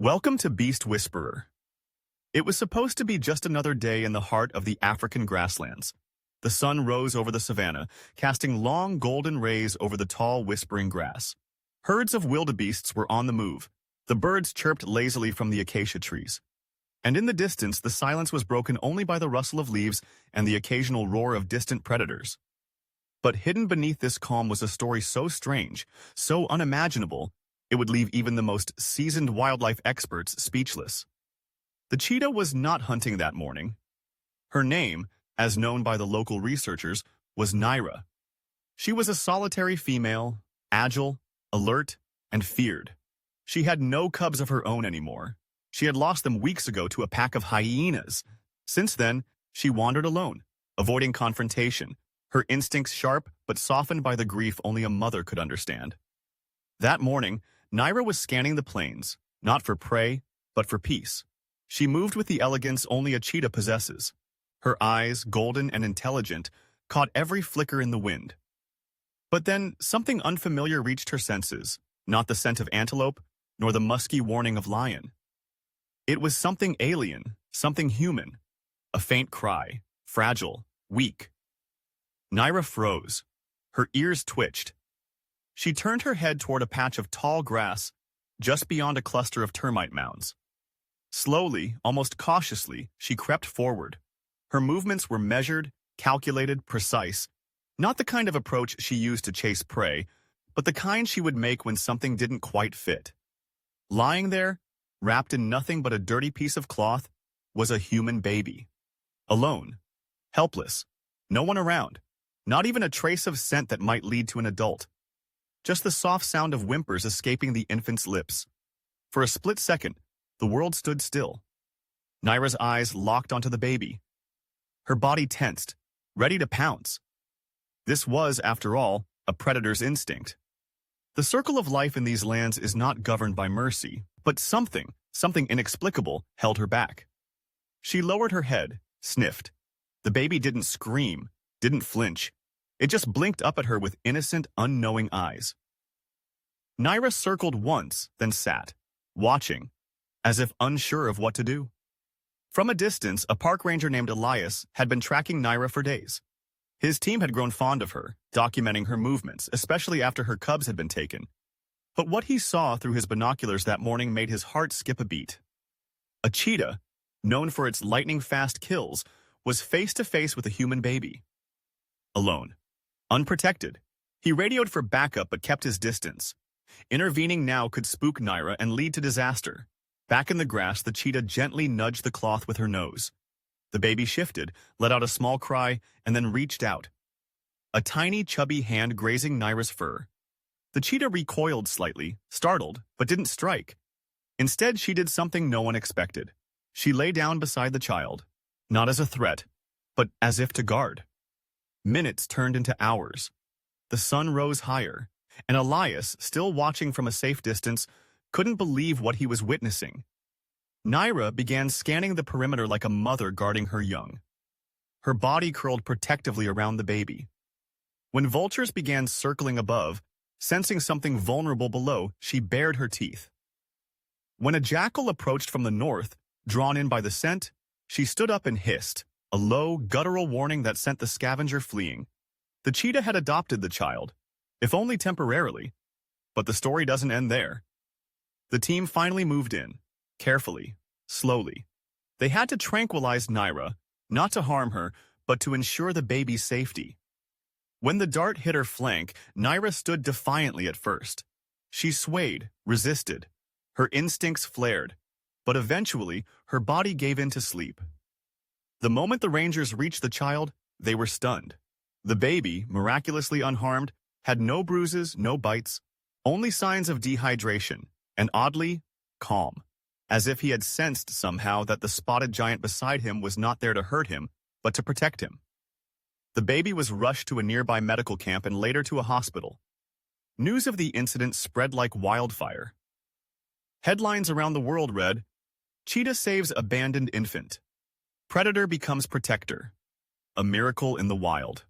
Welcome to Beast Whisperer. It was supposed to be just another day in the heart of the African grasslands. The sun rose over the savanna, casting long golden rays over the tall, whispering grass. Herds of wildebeests were on the move. The birds chirped lazily from the acacia trees. And in the distance, the silence was broken only by the rustle of leaves and the occasional roar of distant predators. But hidden beneath this calm was a story so strange, so unimaginable, it would leave even the most seasoned wildlife experts speechless. The cheetah was not hunting that morning. Her name, as known by the local researchers, was Naira. She was a solitary female, agile, alert, and feared. She had no cubs of her own anymore. She had lost them weeks ago to a pack of hyenas. Since then, she wandered alone, avoiding confrontation, her instincts sharp but softened by the grief only a mother could understand. That morning, Naira was scanning the plains, not for prey, but for peace. She moved with the elegance only a cheetah possesses. Her eyes, golden and intelligent, caught every flicker in the wind. But then something unfamiliar reached her senses, not the scent of antelope, nor the musky warning of lion. It was something alien, something human. A faint cry, fragile, weak. Naira froze. Her ears twitched. She turned her head toward a patch of tall grass, just beyond a cluster of termite mounds. Slowly, almost cautiously, she crept forward. Her movements were measured, calculated, precise, not the kind of approach she used to chase prey, but the kind she would make when something didn't quite fit. Lying there, wrapped in nothing but a dirty piece of cloth, was a human baby. Alone. Helpless. No one around. Not even a trace of scent that might lead to an adult. Just the soft sound of whimpers escaping the infant's lips. For a split second, the world stood still. Naira's eyes locked onto the baby. Her body tensed, ready to pounce. This was, after all, a predator's instinct. The circle of life in these lands is not governed by mercy, but something inexplicable held her back. She lowered her head, sniffed. The baby didn't scream, didn't flinch. It just blinked up at her with innocent, unknowing eyes. Naira circled once, then sat, watching, as if unsure of what to do. From a distance, a park ranger named Elias had been tracking Naira for days. His team had grown fond of her, documenting her movements, especially after her cubs had been taken. But what he saw through his binoculars that morning made his heart skip a beat. A cheetah, known for its lightning-fast kills, was face-to-face with a human baby. Alone. Unprotected. He radioed for backup but kept his distance. Intervening now could spook Naira and lead to disaster. Back in the grass, the cheetah gently nudged the cloth with her nose. The baby shifted, let out a small cry, and then reached out. A tiny, chubby hand grazing Naira's fur. The cheetah recoiled slightly, startled, but didn't strike. Instead, she did something no one expected. She lay down beside the child, not as a threat, but as if to guard. Minutes turned into hours. The sun rose higher, and Elias, still watching from a safe distance, couldn't believe what he was witnessing. Naira began scanning the perimeter like a mother guarding her young. Her body curled protectively around the baby. When vultures began circling above, sensing something vulnerable below, she bared her teeth. When a jackal approached from the north, drawn in by the scent, she stood up and hissed, a low, guttural warning that sent the scavenger fleeing. The cheetah had adopted the child, if only temporarily. But the story doesn't end there. The team finally moved in, carefully, slowly. They had to tranquilize Naira, not to harm her, but to ensure the baby's safety. When the dart hit her flank, Naira stood defiantly at first. She swayed, resisted. Her instincts flared, but eventually her body gave in to sleep. The moment the rangers reached the child, they were stunned. The baby, miraculously unharmed, had no bruises, no bites, only signs of dehydration, and oddly, calm, as if he had sensed somehow that the spotted giant beside him was not there to hurt him, but to protect him. The baby was rushed to a nearby medical camp and later to a hospital. News of the incident spread like wildfire. Headlines around the world read, "Cheetah saves abandoned infant. Predator becomes protector. A miracle in the wild."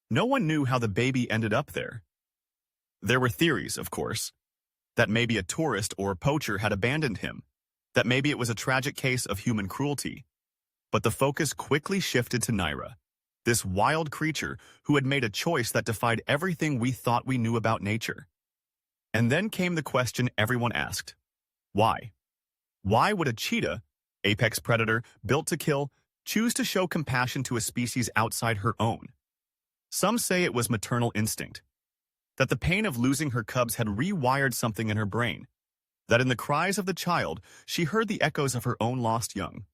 No one knew how the baby ended up there. There were theories, of course. that maybe a tourist or a poacher had abandoned him, that maybe it was a tragic case of human cruelty. But the focus quickly shifted to Naira, this wild creature who had made a choice that defied everything we thought we knew about nature. And then came the question everyone asked. Why? Why would a cheetah, apex predator, built to kill, choose to show compassion to a species outside her own? Some say it was maternal instinct, that the pain of losing her cubs had rewired something in her brain, that in the cries of the child, she heard the echoes of her own lost young.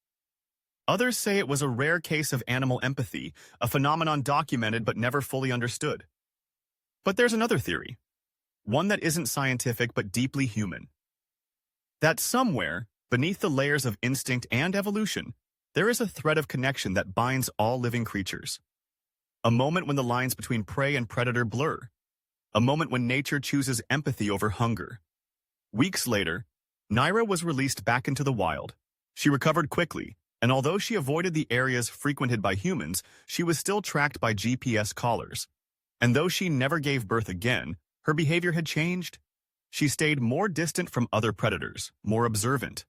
Others say it was a rare case of animal empathy, a phenomenon documented but never fully understood. But there's another theory, one that isn't scientific but deeply human. That somewhere, beneath the layers of instinct and evolution, there is a thread of connection that binds all living creatures. A moment when the lines between prey and predator blur. A moment when nature chooses empathy over hunger. Weeks later, Naira was released back into the wild. She recovered quickly, and although she avoided the areas frequented by humans, she was still tracked by GPS collars. And though she never gave birth again, her behavior had changed. She stayed more distant from other predators, more observant,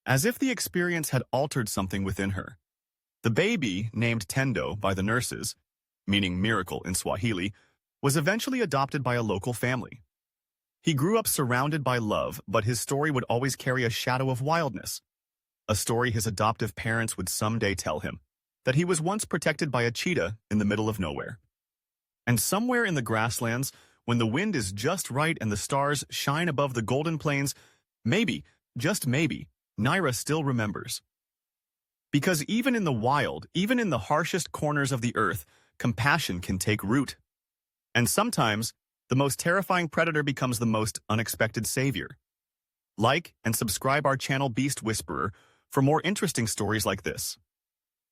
as if the experience had altered something within her. The baby, named Tendo by the nurses, meaning miracle in Swahili, was eventually adopted by a local family. He grew up surrounded by love, but his story would always carry a shadow of wildness. A story his adoptive parents would someday tell him, that he was once protected by a cheetah in the middle of nowhere. And somewhere in the grasslands, when the wind is just right and the stars shine above the golden plains, maybe, just maybe, Naira still remembers. Because even in the wild, even in the harshest corners of the earth, compassion can take root. And sometimes, the most terrifying predator becomes the most unexpected savior. Like and subscribe our channel Beast Whisperer for more interesting stories like this.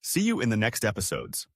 See you in the next episodes.